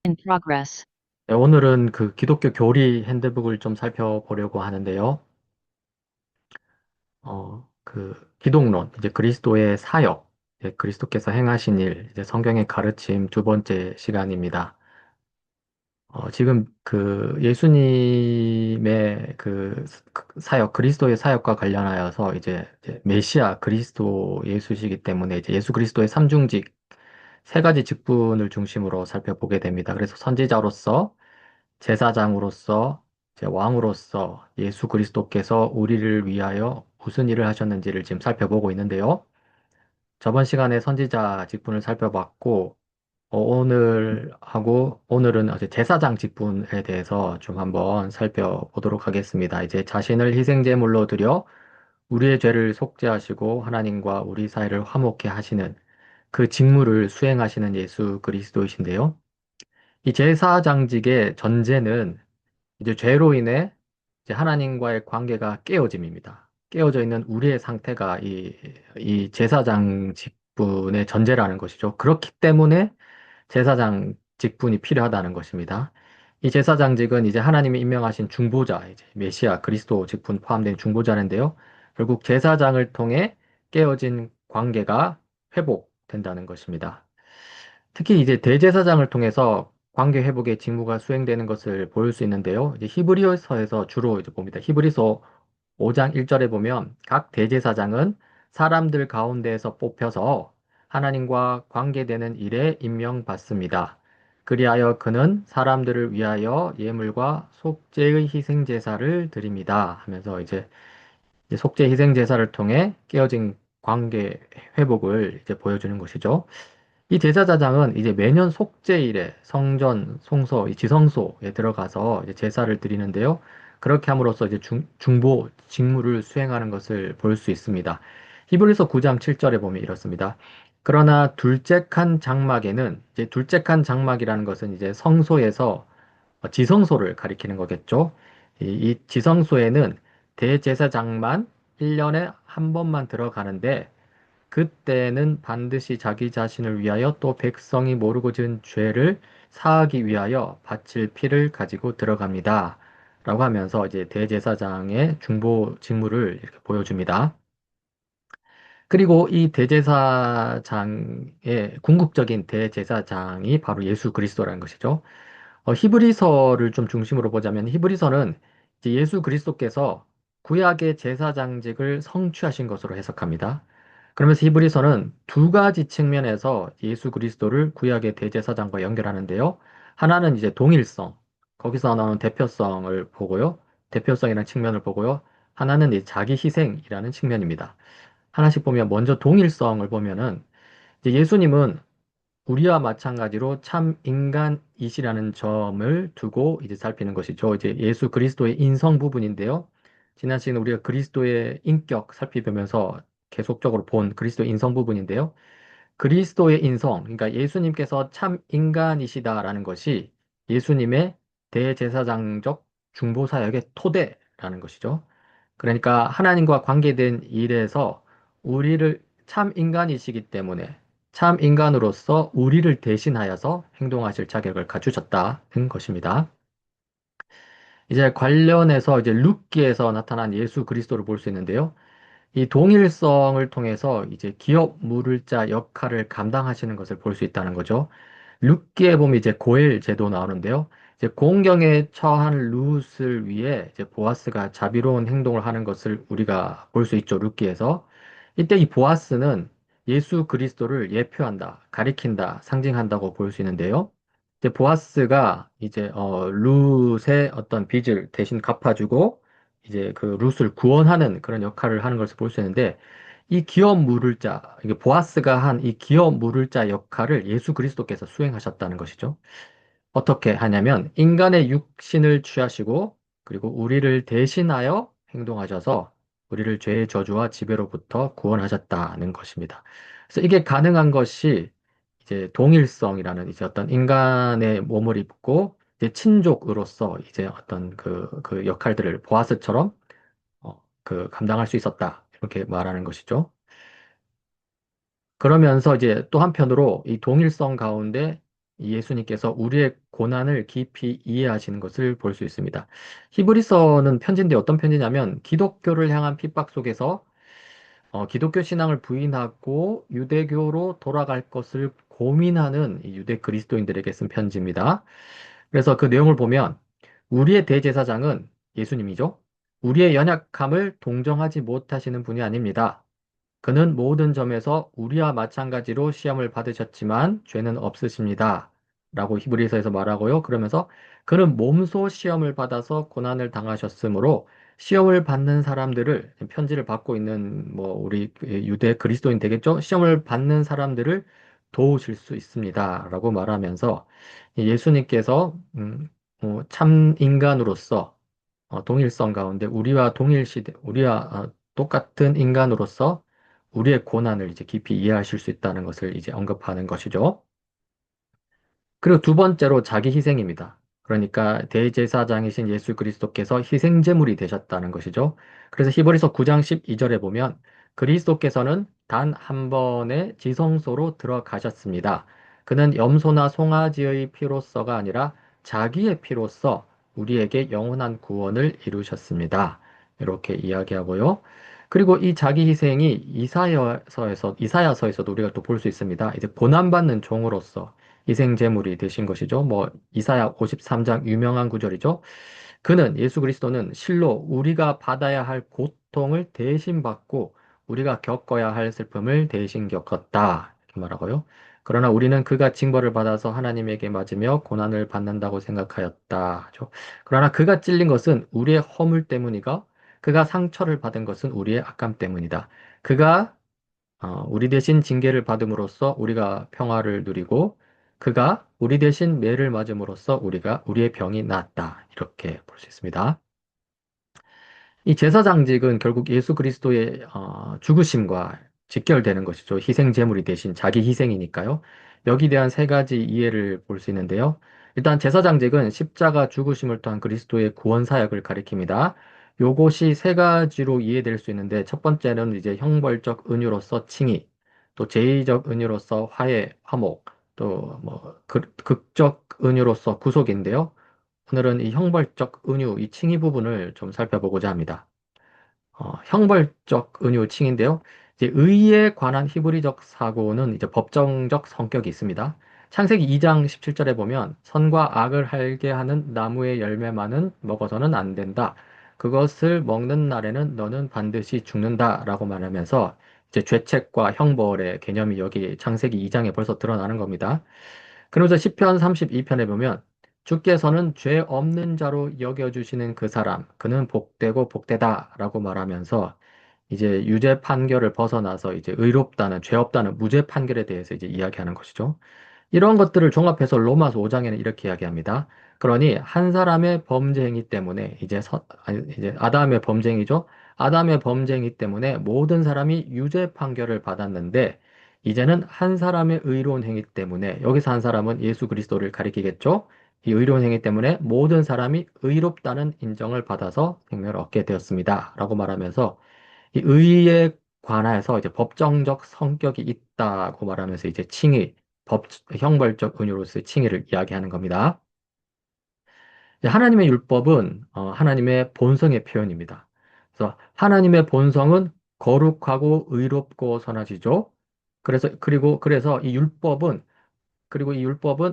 In progress. 네, 오늘은 그 기독교 교리 핸드북을 좀 살펴보려고 하는데요. 그 기독론, 이제 그리스도의 사역, 이제 그리스도께서 행하신 일, 이제 성경의 가르침 두 번째 시간입니다. 지금 그 예수님의 그 사역, 그리스도의 사역과 관련하여서 이제 메시아 그리스도 예수시기 때문에 이제 예수 그리스도의 삼중직 세 가지 직분을 중심으로 살펴보게 됩니다. 그래서 선지자로서 제사장으로서 이제 왕으로서 예수 그리스도께서 우리를 위하여 무슨 일을 하셨는지를 지금 살펴보고 있는데요. 저번 시간에 선지자 직분을 살펴봤고, 오늘은 이제 제사장 직분에 대해서 좀 한번 살펴보도록 하겠습니다. 이제 자신을 희생제물로 드려 우리의 죄를 속죄하시고 하나님과 우리 사이를 화목케 하시는 그 직무를 수행하시는 예수 그리스도이신데요. 이 제사장직의 전제는 이제 죄로 인해 이제 하나님과의 관계가 깨어짐입니다. 깨어져 있는 우리의 상태가 이 제사장 직분의 전제라는 것이죠. 그렇기 때문에 제사장 직분이 필요하다는 것입니다. 이 제사장직은 이제 하나님이 임명하신 중보자, 이제 메시아 그리스도 직분 포함된 중보자인데요. 결국 제사장을 통해 깨어진 관계가 회복된다는 것입니다. 특히 이제 대제사장을 통해서 관계 회복의 직무가 수행되는 것을 볼 수 있는데요. 이제 히브리서에서 주로 이제 봅니다. 히브리서 5장 1절에 보면 각 대제사장은 사람들 가운데에서 뽑혀서 하나님과 관계되는 일에 임명받습니다. 그리하여 그는 사람들을 위하여 예물과 속죄의 희생 제사를 드립니다. 하면서 이제 속죄 희생 제사를 통해 깨어진 관계 회복을 이제 보여주는 것이죠. 이 제사장은 이제 매년 속죄일에 성전, 송소, 이 지성소에 들어가서 이제 제사를 드리는데요. 그렇게 함으로써 이제 중보 직무를 수행하는 것을 볼 수 있습니다. 히브리서 9장 7절에 보면 이렇습니다. 그러나 둘째 칸 장막에는 이제 둘째 칸 장막이라는 것은 이제 성소에서 지성소를 가리키는 거겠죠. 이 지성소에는 대제사장만 1년에 한 번만 들어가는데 그때는 반드시 자기 자신을 위하여 또 백성이 모르고 지은 죄를 사하기 위하여 바칠 피를 가지고 들어갑니다. 라고 하면서 이제 대제사장의 중보 직무를 이렇게 보여줍니다. 그리고 이 대제사장의 궁극적인 대제사장이 바로 예수 그리스도라는 것이죠. 히브리서를 좀 중심으로 보자면 히브리서는 이제 예수 그리스도께서 구약의 제사장직을 성취하신 것으로 해석합니다. 그러면서 히브리서는 두 가지 측면에서 예수 그리스도를 구약의 대제사장과 연결하는데요. 하나는 이제 동일성, 거기서 나오는 대표성을 보고요. 대표성이라는 측면을 보고요. 하나는 이제 자기 희생이라는 측면입니다. 하나씩 보면 먼저 동일성을 보면은 이제 예수님은 우리와 마찬가지로 참 인간이시라는 점을 두고 이제 살피는 것이죠. 이제 예수 그리스도의 인성 부분인데요. 지난 시간에 우리가 그리스도의 인격 살펴보면서 계속적으로 본 그리스도의 인성 부분인데요. 그리스도의 인성, 그러니까 예수님께서 참 인간이시다라는 것이 예수님의 대제사장적 중보사역의 토대라는 것이죠. 그러니까 하나님과 관계된 일에서 우리를 참 인간이시기 때문에 참 인간으로서 우리를 대신하여서 행동하실 자격을 갖추셨다는 것입니다. 이제 관련해서 이제 룻기에서 나타난 예수 그리스도를 볼 수 있는데요. 이 동일성을 통해서 이제 기업 물을자 역할을 감당하시는 것을 볼 수 있다는 거죠. 룻기에 보면 이제 고엘 제도 나오는데요. 이제 공경에 처한 룻을 위해 이제 보아스가 자비로운 행동을 하는 것을 우리가 볼 수 있죠. 룻기에서. 이때 이 보아스는 예수 그리스도를 예표한다, 가리킨다, 상징한다고 볼 수 있는데요. 이제 보아스가 이제 룻의 어떤 빚을 대신 갚아주고 이제 그 룻을 구원하는 그런 역할을 하는 것을 볼 수 있는데 이 기업 물을 자, 이게 보아스가 한 이 기업 물을 자 역할을 예수 그리스도께서 수행하셨다는 것이죠. 어떻게 하냐면 인간의 육신을 취하시고 그리고 우리를 대신하여 행동하셔서 우리를 죄의 저주와 지배로부터 구원하셨다는 것입니다. 그래서 이게 가능한 것이 이제 동일성이라는 이제 어떤 인간의 몸을 입고 이제 친족으로서 이제 어떤 그 역할들을 보아스처럼 그 감당할 수 있었다. 이렇게 말하는 것이죠. 그러면서 이제 또 한편으로 이 동일성 가운데 이 예수님께서 우리의 고난을 깊이 이해하시는 것을 볼 수 있습니다. 히브리서는 편지인데 어떤 편지냐면 기독교를 향한 핍박 속에서 기독교 신앙을 부인하고 유대교로 돌아갈 것을 고민하는 이 유대 그리스도인들에게 쓴 편지입니다. 그래서 그 내용을 보면 우리의 대제사장은 예수님이죠. 우리의 연약함을 동정하지 못하시는 분이 아닙니다. 그는 모든 점에서 우리와 마찬가지로 시험을 받으셨지만 죄는 없으십니다. 라고 히브리서에서 말하고요. 그러면서 그는 몸소 시험을 받아서 고난을 당하셨으므로 시험을 받는 사람들을 편지를 받고 있는 뭐 우리 유대 그리스도인 되겠죠? 시험을 받는 사람들을 도우실 수 있습니다. 라고 말하면서 예수님께서 참 인간으로서 동일성 가운데 우리와 동일시대, 우리와 똑같은 인간으로서 우리의 고난을 이제 깊이 이해하실 수 있다는 것을 이제 언급하는 것이죠. 그리고 두 번째로 자기 희생입니다. 그러니까 대제사장이신 예수 그리스도께서 희생제물이 되셨다는 것이죠. 그래서 히브리서 9장 12절에 보면 그리스도께서는 단 한 번의 지성소로 들어가셨습니다. 그는 염소나 송아지의 피로서가 아니라 자기의 피로서 우리에게 영원한 구원을 이루셨습니다. 이렇게 이야기하고요. 그리고 이 자기 희생이 이사야서에서도 우리가 또 볼 수 있습니다. 이제 고난받는 종으로서 희생제물이 되신 것이죠. 뭐 이사야 53장 유명한 구절이죠. 그는 예수 그리스도는 실로 우리가 받아야 할 고통을 대신 받고 우리가 겪어야 할 슬픔을 대신 겪었다. 이렇게 말하고요. 그러나 우리는 그가 징벌을 받아서 하나님에게 맞으며 고난을 받는다고 생각하였다. 하죠. 그러나 그가 찔린 것은 우리의 허물 때문이가 그가 상처를 받은 것은 우리의 악감 때문이다. 그가 우리 대신 징계를 받음으로써 우리가 평화를 누리고 그가 우리 대신 매를 맞음으로써 우리의 병이 낫다. 이렇게 볼 수 있습니다. 이 제사장직은 결국 예수 그리스도의 죽으심과 직결되는 것이죠. 희생 제물이 대신 자기 희생이니까요. 여기 대한 세 가지 이해를 볼 수 있는데요. 일단 제사장직은 십자가 죽으심을 통한 그리스도의 구원 사역을 가리킵니다. 요것이 세 가지로 이해될 수 있는데 첫 번째는 이제 형벌적 은유로서 칭의, 또 제의적 은유로서 화해, 화목, 또 뭐 극적 은유로서 구속인데요. 오늘은 이 형벌적 은유, 이 칭의 부분을 좀 살펴보고자 합니다. 형벌적 은유칭인데요. 이제 의에 관한 히브리적 사고는 이제 법정적 성격이 있습니다. 창세기 2장 17절에 보면 선과 악을 알게 하는 나무의 열매만은 먹어서는 안 된다. 그것을 먹는 날에는 너는 반드시 죽는다라고 말하면서 이제 죄책과 형벌의 개념이 여기 창세기 2장에 벌써 드러나는 겁니다. 그러면서 시편 32편에 보면 주께서는 죄 없는 자로 여겨주시는 그 사람, 그는 복되고 복되다라고 말하면서 이제 유죄 판결을 벗어나서 이제 의롭다는, 죄 없다는 무죄 판결에 대해서 이제 이야기하는 것이죠. 이런 것들을 종합해서 로마서 5장에는 이렇게 이야기합니다. 그러니 한 사람의 범죄 행위 때문에 이제 아담의 범죄 행위죠. 아담의 범죄 행위 때문에 모든 사람이 유죄 판결을 받았는데 이제는 한 사람의 의로운 행위 때문에 여기서 한 사람은 예수 그리스도를 가리키겠죠. 이 의로운 행위 때문에 모든 사람이 의롭다는 인정을 받아서 생명을 얻게 되었습니다. 라고 말하면서 이 의에 관하여서 이제 법정적 성격이 있다고 말하면서 이제 칭의, 형벌적 은유로서의 칭의를 이야기하는 겁니다. 이제 하나님의 율법은 하나님의 본성의 표현입니다. 그래서 하나님의 본성은 거룩하고 의롭고 선하시죠. 그래서 이 율법은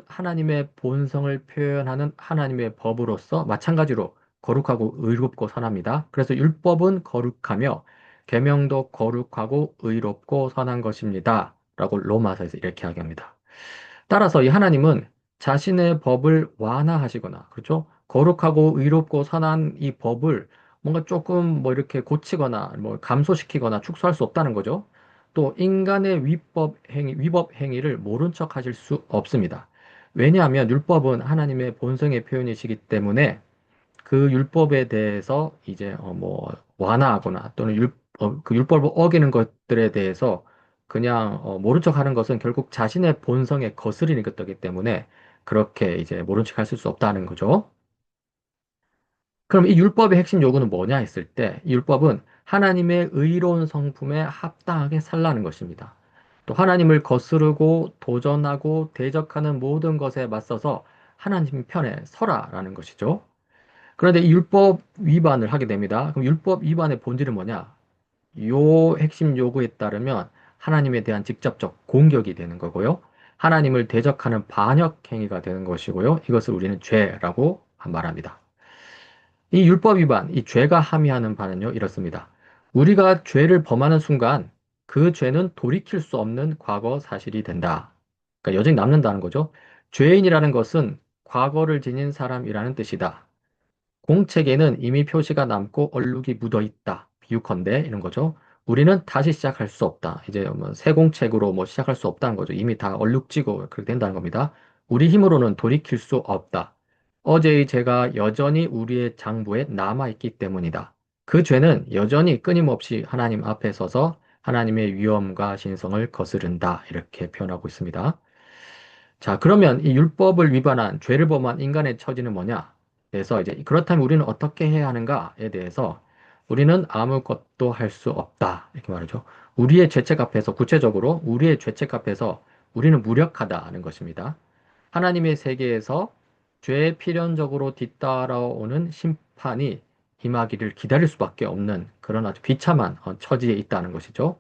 하나님의 본성을 표현하는 하나님의 법으로서 마찬가지로 거룩하고 의롭고 선합니다. 그래서 율법은 거룩하며 계명도 거룩하고 의롭고 선한 것입니다. 라고 로마서에서 이렇게 이야기합니다. 따라서 이 하나님은 자신의 법을 완화하시거나, 그렇죠? 거룩하고 의롭고 선한 이 법을 뭔가 조금 뭐 이렇게 고치거나, 뭐 감소시키거나 축소할 수 없다는 거죠. 또 인간의 위법 행위를 모른 척 하실 수 없습니다. 왜냐하면 율법은 하나님의 본성의 표현이시기 때문에 그 율법에 대해서 이제 뭐 완화하거나 또는 그 율법을 어기는 것들에 대해서 그냥 모른 척 하는 것은 결국 자신의 본성에 거스르는 것이기 때문에 그렇게 이제 모른 척 할 수 없다는 거죠. 그럼 이 율법의 핵심 요구는 뭐냐 했을 때, 이 율법은 하나님의 의로운 성품에 합당하게 살라는 것입니다. 또 하나님을 거스르고 도전하고 대적하는 모든 것에 맞서서 하나님 편에 서라라는 것이죠. 그런데 이 율법 위반을 하게 됩니다. 그럼 율법 위반의 본질은 뭐냐? 요 핵심 요구에 따르면 하나님에 대한 직접적 공격이 되는 거고요. 하나님을 대적하는 반역 행위가 되는 것이고요. 이것을 우리는 죄라고 말합니다. 이 율법 위반, 이 죄가 함의하는 바는요, 이렇습니다. 우리가 죄를 범하는 순간 그 죄는 돌이킬 수 없는 과거 사실이 된다. 그러니까 여전히 남는다는 거죠. 죄인이라는 것은 과거를 지닌 사람이라는 뜻이다. 공책에는 이미 표시가 남고 얼룩이 묻어 있다. 비유컨대 이런 거죠. 우리는 다시 시작할 수 없다. 이제 새 공책으로 시작할 수 없다는 거죠. 이미 다 얼룩지고 그렇게 된다는 겁니다. 우리 힘으로는 돌이킬 수 없다. 어제의 죄가 여전히 우리의 장부에 남아 있기 때문이다. 그 죄는 여전히 끊임없이 하나님 앞에 서서 하나님의 위엄과 신성을 거스른다. 이렇게 표현하고 있습니다. 자, 그러면 이 율법을 위반한 죄를 범한 인간의 처지는 뭐냐? 그래서 이제 그렇다면 우리는 어떻게 해야 하는가에 대해서 우리는 아무것도 할 수 없다. 이렇게 말하죠. 우리의 죄책 앞에서 구체적으로 우리의 죄책 앞에서 우리는 무력하다는 것입니다. 하나님의 세계에서 죄에 필연적으로 뒤따라오는 심판이 임하기를 기다릴 수밖에 없는 그런 아주 비참한 처지에 있다는 것이죠.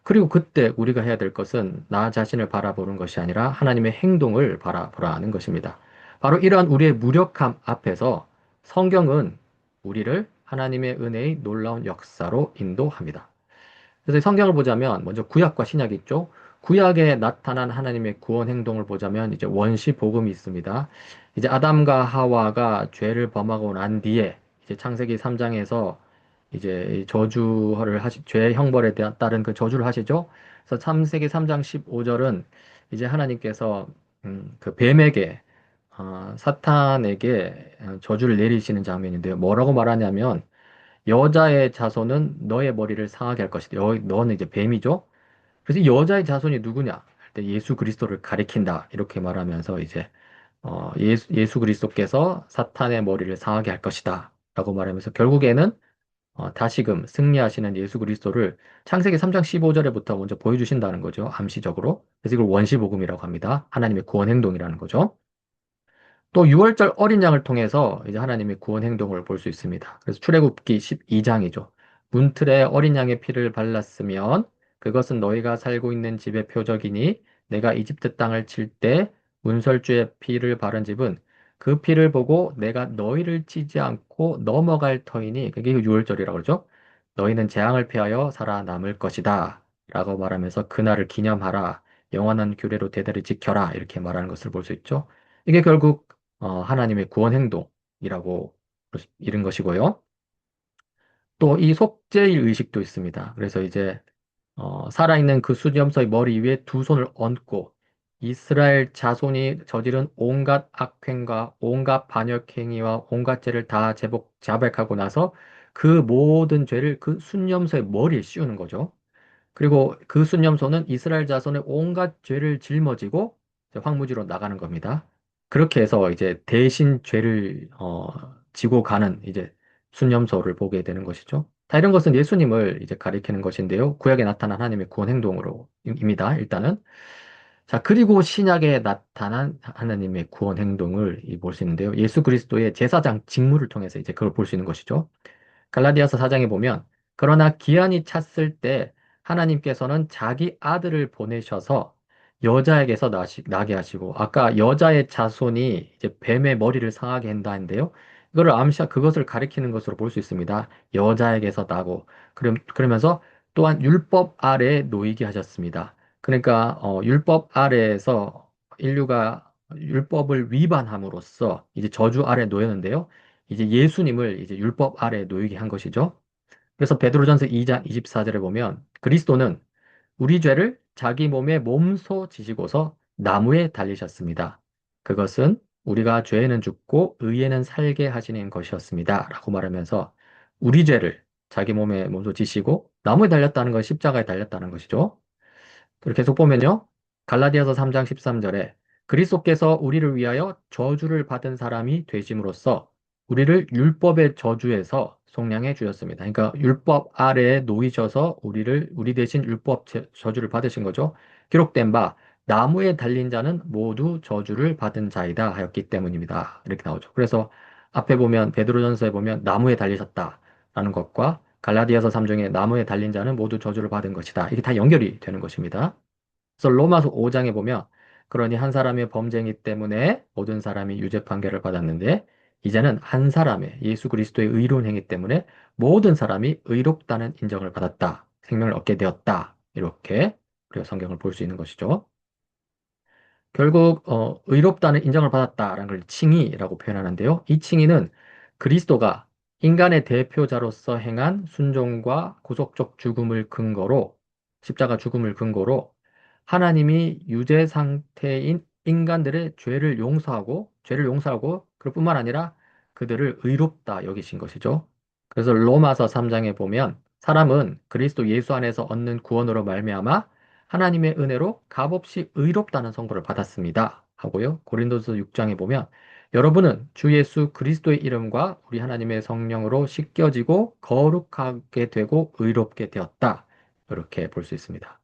그리고 그때 우리가 해야 될 것은 나 자신을 바라보는 것이 아니라 하나님의 행동을 바라보라는 것입니다. 바로 이러한 우리의 무력함 앞에서 성경은 우리를 하나님의 은혜의 놀라운 역사로 인도합니다. 그래서 성경을 보자면 먼저 구약과 신약이 있죠. 구약에 나타난 하나님의 구원 행동을 보자면 이제 원시 복음이 있습니다. 이제 아담과 하와가 죄를 범하고 난 뒤에 이제 창세기 3장에서 이제 저주를 죄의 형벌에 대한 따른 그 저주를 하시죠. 그래서 창세기 3장 15절은 이제 하나님께서 그 뱀에게 사탄에게 저주를 내리시는 장면인데요. 뭐라고 말하냐면 여자의 자손은 너의 머리를 상하게 할 것이다. 너는 이제 뱀이죠. 그래서 이 여자의 자손이 누구냐? 할 때 예수 그리스도를 가리킨다. 이렇게 말하면서 이제 예수 그리스도께서 사탄의 머리를 상하게 할 것이다. 라고 말하면서 결국에는 다시금 승리하시는 예수 그리스도를 창세기 3장 15절에부터 먼저 보여주신다는 거죠. 암시적으로. 그래서 이걸 원시복음이라고 합니다. 하나님의 구원 행동이라는 거죠. 또 6월절 어린 양을 통해서 이제 하나님의 구원 행동을 볼 수 있습니다. 그래서 출애굽기 12장이죠. 문틀에 어린 양의 피를 발랐으면 그것은 너희가 살고 있는 집의 표적이니 내가 이집트 땅을 칠 때 문설주의 피를 바른 집은 그 피를 보고 내가 너희를 치지 않고 넘어갈 터이니 그게 6월절이라고 그러죠. 너희는 재앙을 피하여 살아남을 것이다. 라고 말하면서 그날을 기념하라. 영원한 규례로 대대를 지켜라. 이렇게 말하는 것을 볼 수 있죠. 이게 결국 하나님의 구원 행동이라고 이른 것이고요. 또 이 속죄일 의식도 있습니다. 그래서 이제 살아있는 그 수염소의 머리 위에 두 손을 얹고 이스라엘 자손이 저지른 온갖 악행과 온갖 반역행위와 온갖 죄를 다 자백하고 나서 그 모든 죄를 그 순념소의 머리에 씌우는 거죠. 그리고 그 순념소는 이스라엘 자손의 온갖 죄를 짊어지고 이제 황무지로 나가는 겁니다. 그렇게 해서 이제 대신 죄를 지고 가는 이제 순념소를 보게 되는 것이죠. 다 이런 것은 예수님을 이제 가리키는 것인데요. 구약에 나타난 하나님의 구원 행동으로입니다. 일단은 자, 그리고 신약에 나타난 하나님의 구원 행동을 볼 수 있는데요. 예수 그리스도의 제사장 직무를 통해서 이제 그걸 볼 수 있는 것이죠. 갈라디아서 4장에 보면 그러나 기한이 찼을 때 하나님께서는 자기 아들을 보내셔서 여자에게서 나게 하시고 아까 여자의 자손이 이제 뱀의 머리를 상하게 한다 했는데요. 이거를 그것을 가리키는 것으로 볼 수 있습니다. 여자에게서 나고 그러면서 또한 율법 아래에 놓이게 하셨습니다. 그러니까 율법 아래에서 인류가 율법을 위반함으로써 이제 저주 아래 놓였는데요. 이제 예수님을 이제 율법 아래 놓이게 한 것이죠. 그래서 베드로전서 2장 24절에 보면 그리스도는 우리 죄를 자기 몸에 몸소 지시고서 나무에 달리셨습니다. 그것은 우리가 죄에는 죽고 의에는 살게 하시는 것이었습니다. 라고 말하면서 우리 죄를 자기 몸에 몸소 지시고 나무에 달렸다는 건 십자가에 달렸다는 것이죠. 그리고 계속 보면요. 갈라디아서 3장 13절에 그리스도께서 우리를 위하여 저주를 받은 사람이 되심으로써 우리를 율법의 저주에서 속량해 주셨습니다. 그러니까 율법 아래에 놓이셔서 우리 대신 율법 저주를 받으신 거죠. 기록된 바 나무에 달린 자는 모두 저주를 받은 자이다 하였기 때문입니다. 이렇게 나오죠. 그래서 앞에 보면 베드로전서에 보면 나무에 달리셨다라는 것과 갈라디아서 3장에 나무에 달린 자는 모두 저주를 받은 것이다. 이게 다 연결이 되는 것입니다. 그래서 로마서 5장에 보면 그러니 한 사람의 범죄이기 때문에 모든 사람이 유죄 판결을 받았는데 이제는 한 사람의 예수 그리스도의 의로운 행위 때문에 모든 사람이 의롭다는 인정을 받았다. 생명을 얻게 되었다. 이렇게 우리가 성경을 볼 수 있는 것이죠. 결국 의롭다는 인정을 받았다라는 걸 칭의라고 표현하는데요. 이 칭의는 그리스도가 인간의 대표자로서 행한 순종과 구속적 죽음을 근거로 십자가 죽음을 근거로 하나님이 유죄 상태인 인간들의 죄를 용서하고 그럴 뿐만 아니라 그들을 의롭다 여기신 것이죠. 그래서 로마서 3장에 보면 사람은 그리스도 예수 안에서 얻는 구원으로 말미암아 하나님의 은혜로 값없이 의롭다는 선고를 받았습니다. 하고요. 고린도서 6장에 보면 여러분은 주 예수 그리스도의 이름과 우리 하나님의 성령으로 씻겨지고 거룩하게 되고 의롭게 되었다. 이렇게 볼 수 있습니다.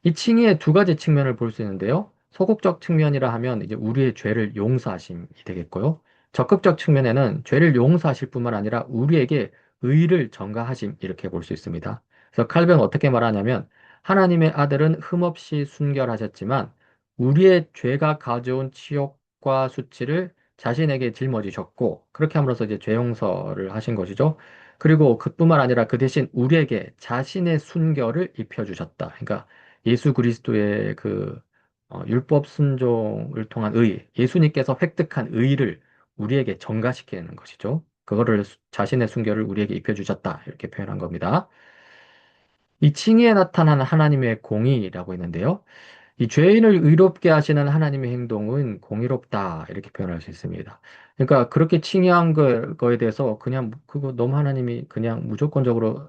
이 칭의의 두 가지 측면을 볼 수 있는데요. 소극적 측면이라 하면 이제 우리의 죄를 용서하심이 되겠고요. 적극적 측면에는 죄를 용서하실 뿐만 아니라 우리에게 의를 전가하심 이렇게 볼 수 있습니다. 그래서 칼뱅은 어떻게 말하냐면 하나님의 아들은 흠없이 순결하셨지만 우리의 죄가 가져온 치욕과 수치를 자신에게 짊어지셨고 그렇게 함으로써 이제 죄 용서를 하신 것이죠. 그리고 그뿐만 아니라 그 대신 우리에게 자신의 순결을 입혀주셨다. 그러니까 예수 그리스도의 그 율법 순종을 통한 예수님께서 획득한 의를 우리에게 전가시키는 것이죠. 그거를 자신의 순결을 우리에게 입혀주셨다. 이렇게 표현한 겁니다. 이 칭의에 나타나는 하나님의 공의라고 했는데요. 이 죄인을 의롭게 하시는 하나님의 행동은 공의롭다. 이렇게 표현할 수 있습니다. 그러니까 그렇게 칭의한 거에 대해서 그냥 그거 너무 하나님이 그냥 무조건적으로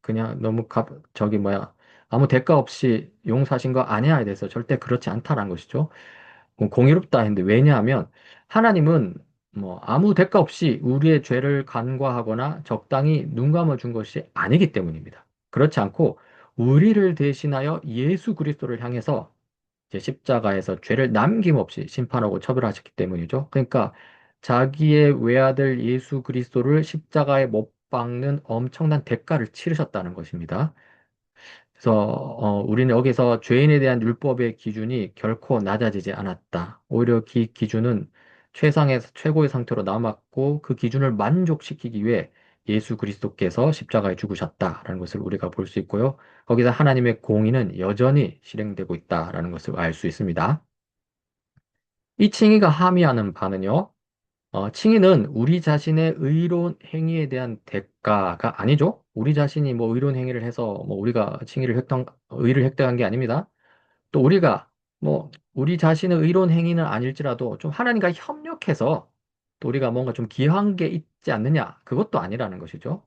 그냥 너무 저기 뭐야 아무 대가 없이 용서하신 거 아니야에 대해서 절대 그렇지 않다라는 것이죠. 공의롭다 했는데 왜냐하면 하나님은 뭐 아무 대가 없이 우리의 죄를 간과하거나 적당히 눈 감아 준 것이 아니기 때문입니다. 그렇지 않고 우리를 대신하여 예수 그리스도를 향해서 이제 십자가에서 죄를 남김없이 심판하고 처벌하셨기 때문이죠. 그러니까 자기의 외아들 예수 그리스도를 십자가에 못 박는 엄청난 대가를 치르셨다는 것입니다. 그래서 우리는 여기서 죄인에 대한 율법의 기준이 결코 낮아지지 않았다. 오히려 그 기준은 최상에서 최고의 상태로 남았고 그 기준을 만족시키기 위해 예수 그리스도께서 십자가에 죽으셨다라는 것을 우리가 볼 수 있고요. 거기서 하나님의 공의는 여전히 실행되고 있다라는 것을 알 수 있습니다. 이 칭의가 함의하는 바는요. 칭의는 우리 자신의 의로운 행위에 대한 대가가 아니죠. 우리 자신이 뭐 의로운 행위를 해서 뭐 우리가 의를 획득한 게 아닙니다. 또 우리가 뭐 우리 자신의 의로운 행위는 아닐지라도 좀 하나님과 협력해서 또 우리가 뭔가 좀 기여한 게 있지 않느냐. 그것도 아니라는 것이죠.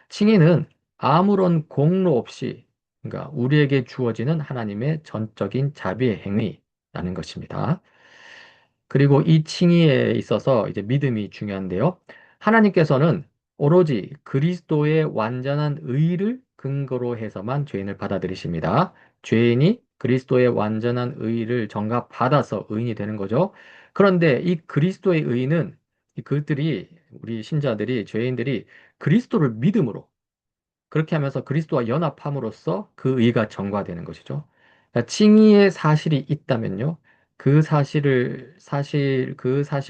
칭의는 아무런 공로 없이 그러니까 우리에게 주어지는 하나님의 전적인 자비의 행위라는 것입니다. 그리고 이 칭의에 있어서 이제 믿음이 중요한데요. 하나님께서는 오로지 그리스도의 완전한 의를 근거로 해서만 죄인을 받아들이십니다. 죄인이 그리스도의 완전한 의를 전가받아서 의인이 되는 거죠. 그런데 이 그리스도의 의는 우리 신자들이, 죄인들이 그리스도를 믿음으로 그렇게 하면서 그리스도와 연합함으로써 그 의가 전가되는 것이죠. 그러니까 칭의의 사실이 있다면요. 그 사실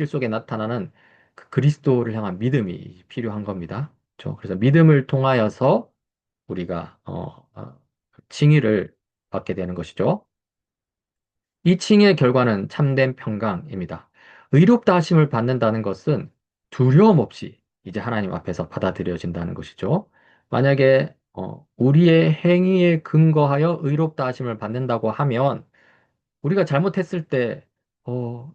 속에 나타나는 그 그리스도를 향한 믿음이 필요한 겁니다. 그렇죠? 그래서 믿음을 통하여서 우리가 칭의를 받게 되는 것이죠. 이 칭의의 결과는 참된 평강입니다. 의롭다 하심을 받는다는 것은 두려움 없이 이제 하나님 앞에서 받아들여진다는 것이죠. 만약에 우리의 행위에 근거하여 의롭다 하심을 받는다고 하면 우리가 잘못했을 때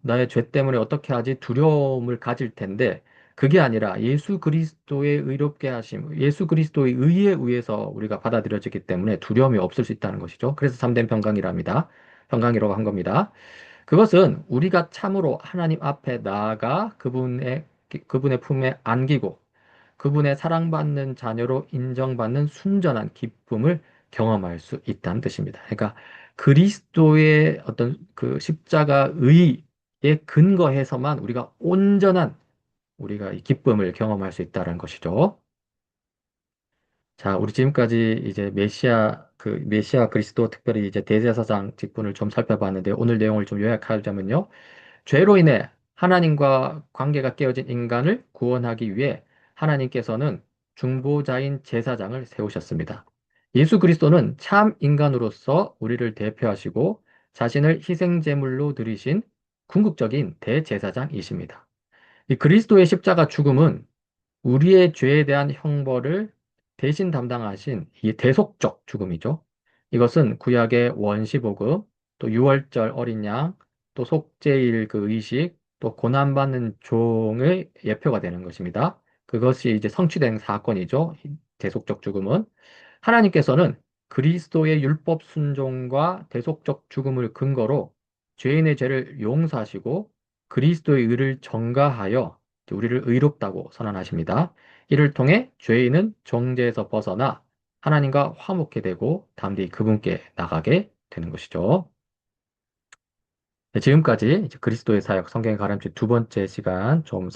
나의 죄 때문에 어떻게 하지? 두려움을 가질 텐데 그게 아니라 예수 그리스도의 의롭게 하심, 예수 그리스도의 의에 의해서 우리가 받아들여지기 때문에 두려움이 없을 수 있다는 것이죠. 그래서 참된 평강이랍니다. 평강이라고 한 겁니다. 그것은 우리가 참으로 하나님 앞에 나아가 그분의 품에 안기고 그분의 사랑받는 자녀로 인정받는 순전한 기쁨을 경험할 수 있다는 뜻입니다. 그러니까 그리스도의 어떤 그 십자가 의에 근거해서만 우리가 온전한 우리가 이 기쁨을 경험할 수 있다는 것이죠. 자, 우리 지금까지 이제 메시아 그리스도 특별히 이제 대제사장 직분을 좀 살펴봤는데 오늘 내용을 좀 요약하자면요. 죄로 인해 하나님과 관계가 깨어진 인간을 구원하기 위해 하나님께서는 중보자인 제사장을 세우셨습니다. 예수 그리스도는 참 인간으로서 우리를 대표하시고 자신을 희생제물로 드리신 궁극적인 대제사장이십니다. 이 그리스도의 십자가 죽음은 우리의 죄에 대한 형벌을 대신 담당하신 이 대속적 죽음이죠. 이것은 구약의 원시복음, 또 유월절 어린 양, 또 속죄일 그 의식, 또 고난받는 종의 예표가 되는 것입니다. 그것이 이제 성취된 사건이죠. 이 대속적 죽음은. 하나님께서는 그리스도의 율법 순종과 대속적 죽음을 근거로 죄인의 죄를 용서하시고 그리스도의 의를 전가하여 우리를 의롭다고 선언하십니다. 이를 통해 죄인은 정죄에서 벗어나 하나님과 화목해 되고 담대히 그분께 나가게 되는 것이죠. 네, 지금까지 이제 그리스도의 사역 성경의 가르침 두 번째 시간 좀